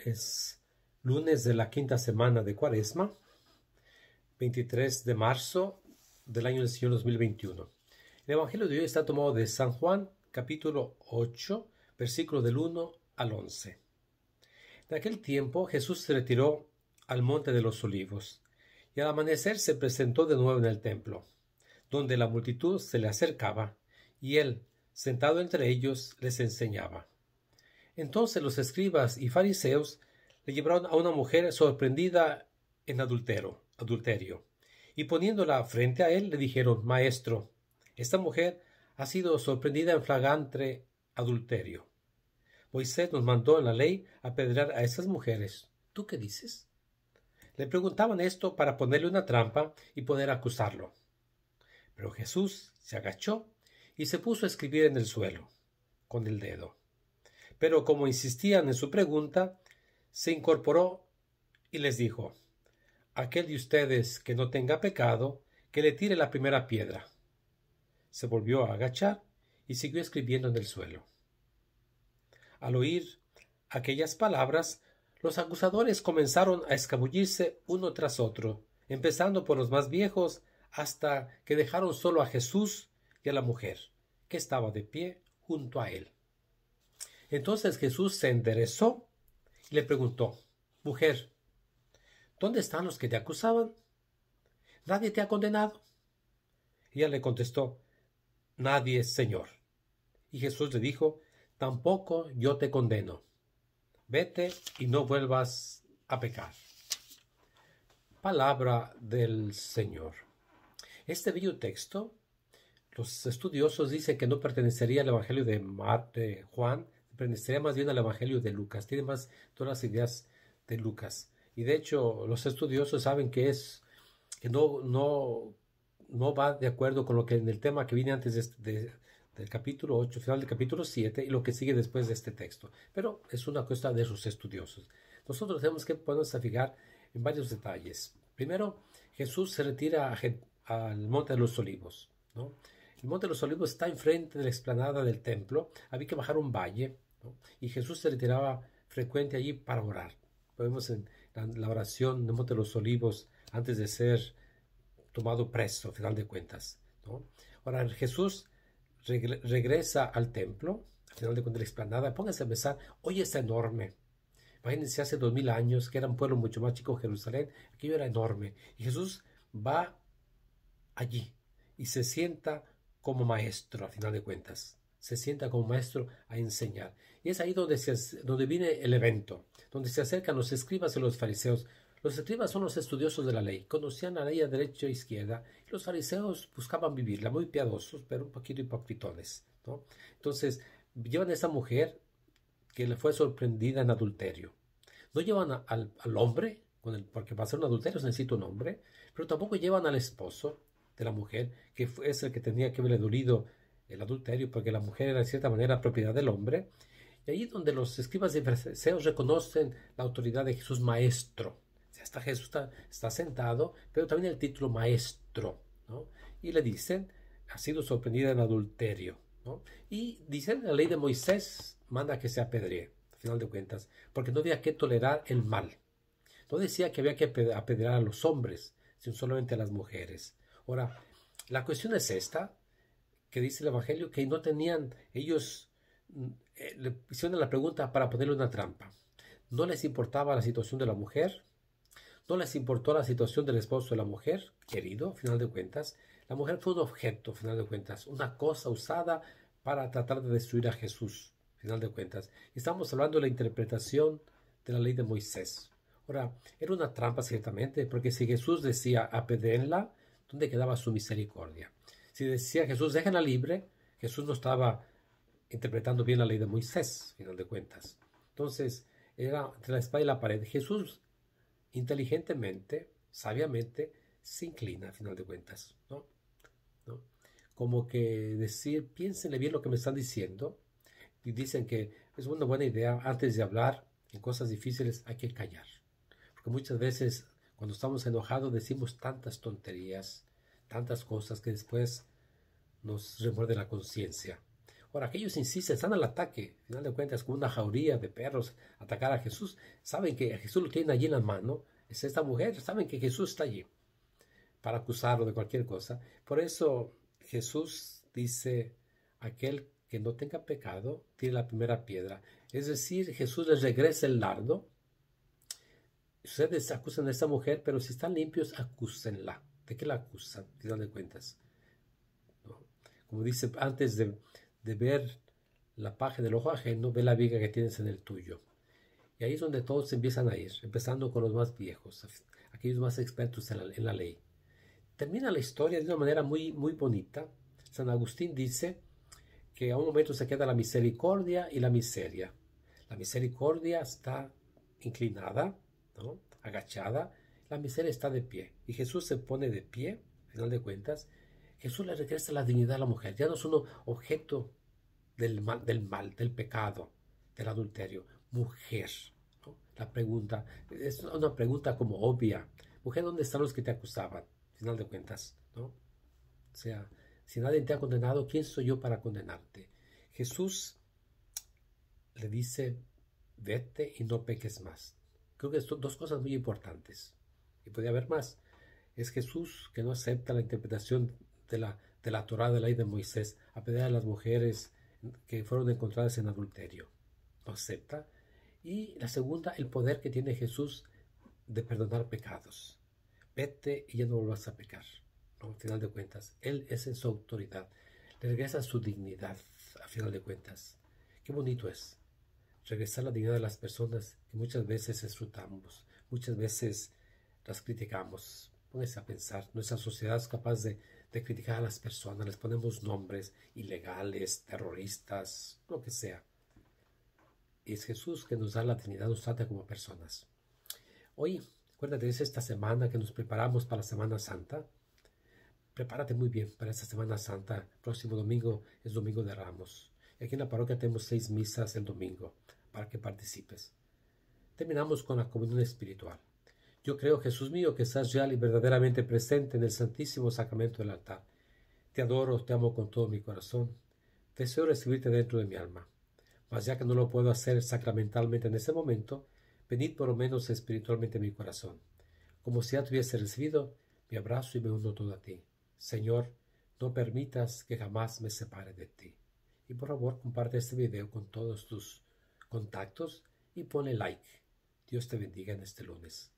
Es lunes de la quinta semana de Cuaresma, 23 de marzo del año del Señor 2021. El Evangelio de hoy está tomado de San Juan, capítulo 8, versículo del 1 al 11. En aquel tiempo Jesús se retiró al monte de los Olivos, y al amanecer se presentó de nuevo en el templo, donde la multitud se le acercaba, y él, sentado entre ellos, les enseñaba. Entonces los escribas y fariseos le llevaron a una mujer sorprendida en adulterio, y poniéndola frente a él le dijeron: Maestro, esta mujer ha sido sorprendida en flagrante adulterio. Moisés nos mandó en la ley apedrear a esas mujeres. ¿Tú qué dices? Le preguntaban esto para ponerle una trampa y poder acusarlo. Pero Jesús se agachó y se puso a escribir en el suelo con el dedo. Pero como insistían en su pregunta, se incorporó y les dijo: Aquel de ustedes que no tenga pecado, que le tire la primera piedra. Se volvió a agachar y siguió escribiendo en el suelo. Al oír aquellas palabras, los acusadores comenzaron a escabullirse uno tras otro, empezando por los más viejos, hasta que dejaron solo a Jesús y a la mujer, que estaba de pie junto a él. Entonces Jesús se enderezó y le preguntó: Mujer, ¿dónde están los que te acusaban? ¿Nadie te ha condenado? Ella le contestó: Nadie, Señor. Y Jesús le dijo: Tampoco yo te condeno. Vete y no vuelvas a pecar. Palabra del Señor. Este bello texto, los estudiosos dicen que no pertenecería al Evangelio de Juan, pertenecería más bien al Evangelio de Lucas. Tiene más todas las ideas de Lucas. Y de hecho, los estudiosos saben que no va de acuerdo con lo que en el tema que viene antes del capítulo 8, final del capítulo 7 y lo que sigue después de este texto. Pero es una cuestión de sus estudiosos. Nosotros tenemos que ponernos a fijar en varios detalles. Primero, Jesús se retira al Monte de los Olivos, ¿no? El Monte de los Olivos está enfrente de la explanada del templo. Había que bajar un valle, ¿no? Y Jesús se retiraba frecuente allí para orar. Vemos en la oración del Monte de los Olivos antes de ser tomado preso, a final de cuentas, ¿no? Ahora, Jesús regresa al templo, al final de cuentas, la explanada. Pónganse a pensar, hoy está enorme. Imagínense hace 2000 años, que era un pueblo mucho más chico que Jerusalén, aquello era enorme. Y Jesús va allí y se sienta como maestro, a final de cuentas. Se sienta como maestro a enseñar. Y es ahí donde viene el evento, donde se acercan los escribas y los fariseos. Los escribas son los estudiosos de la ley, conocían la ley a derecha e izquierda, y los fariseos buscaban vivirla, muy piadosos, pero un poquito hipócritones, ¿no? Entonces, llevan a esa mujer que le fue sorprendida en adulterio. No llevan al hombre, porque para ser un adulterio se necesita un hombre, pero tampoco llevan al esposo de la mujer, que es el que tenía que haberle dolido el adulterio, porque la mujer era de cierta manera propiedad del hombre. Y ahí es donde los escribas y fariseos reconocen la autoridad de Jesús maestro. Hasta Jesús está sentado, pero también el título maestro, ¿no? Y le dicen: ha sido sorprendida en adulterio, ¿no? Y dicen: la ley de Moisés manda que se apedree, al final de cuentas, porque no había que tolerar el mal. No decía que había que apedrear a los hombres, sino solamente a las mujeres. Ahora, la cuestión es esta, que dice el Evangelio, que no tenían ellos, le hicieron la pregunta para ponerle una trampa. No les importaba la situación de la mujer, no les importó la situación del esposo de la mujer, querido, a final de cuentas. La mujer fue un objeto, a final de cuentas, una cosa usada para tratar de destruir a Jesús, a final de cuentas. Y estamos hablando de la interpretación de la ley de Moisés. Ahora, era una trampa ciertamente, porque si Jesús decía apedréenla, ¿dónde quedaba su misericordia? Si decía Jesús déjenla libre, Jesús no estaba interpretando bien la ley de Moisés, a final de cuentas. Entonces, era entre la espada y la pared. Jesús inteligentemente, sabiamente, se inclina a final de cuentas, ¿no? Como que decir, piénsenle bien lo que me están diciendo, y dicen que es una buena idea, antes de hablar en cosas difíciles hay que callar, porque muchas veces cuando estamos enojados decimos tantas tonterías, tantas cosas que después nos remuerde la conciencia. Ahora, aquellos insisten, están al ataque, al final de cuentas, con una jauría de perros, atacar a Jesús. Saben que a Jesús lo tienen allí en la mano, es esta mujer, saben que Jesús está allí para acusarlo de cualquier cosa. Por eso Jesús dice, aquel que no tenga pecado, tire la primera piedra. Es decir, Jesús les regresa el dardo. Ustedes acusan a esta mujer, pero si están limpios, acúsenla. ¿De qué la acusan? Al final de cuentas, ¿no? Como dice, antes de ver la paja del ojo ajeno, ve la viga que tienes en el tuyo. Y ahí es donde todos empiezan a ir, empezando con los más viejos, aquellos más expertos en la ley. Termina la historia de una manera muy, muy bonita. San Agustín dice que a un momento se queda la misericordia y la miseria. La misericordia está inclinada, ¿no?, agachada. La miseria está de pie. Y Jesús se pone de pie, al final de cuentas. Jesús le regresa la dignidad a la mujer. Ya no es un objeto del mal, del pecado, del adulterio. Mujer, ¿no? La pregunta es una pregunta como obvia. Mujer, ¿dónde están los que te acusaban? Al final de cuentas, ¿no? O sea, si nadie te ha condenado, ¿quién soy yo para condenarte? Jesús le dice, vete y no peques más. Creo que son dos cosas muy importantes. Y podría haber más. Es Jesús que no acepta la interpretación de la Torá, de la ley de Moisés, a pedir a las mujeres que fueron encontradas en adulterio. No acepta. Y la segunda, el poder que tiene Jesús de perdonar pecados. Vete y ya no vuelvas a pecar, ¿no? Al final de cuentas, Él es en su autoridad. Le regresa su dignidad, al final de cuentas. Qué bonito es regresar la dignidad de las personas que muchas veces disfrutamos, muchas veces las criticamos. Póngase a pensar, nuestra sociedad es capaz de criticar a las personas, les ponemos nombres ilegales, terroristas, lo que sea. Y es Jesús que nos da la dignidad, nos trata como personas. Hoy, acuérdate, es esta semana que nos preparamos para la Semana Santa. Prepárate muy bien para esta Semana Santa. El próximo domingo es Domingo de Ramos. Y aquí en la parroquia tenemos 6 misas el domingo para que participes. Terminamos con la comunión espiritual. Yo creo, Jesús mío, que estás real y verdaderamente presente en el Santísimo Sacramento del altar. Te adoro, te amo con todo mi corazón. Deseo recibirte dentro de mi alma. Mas ya que no lo puedo hacer sacramentalmente en ese momento, venid por lo menos espiritualmente en mi corazón. Como si ya te hubiese recibido, me abrazo y me uno todo a ti. Señor, no permitas que jamás me separe de ti. Y por favor, comparte este video con todos tus contactos y ponle like. Dios te bendiga en este lunes.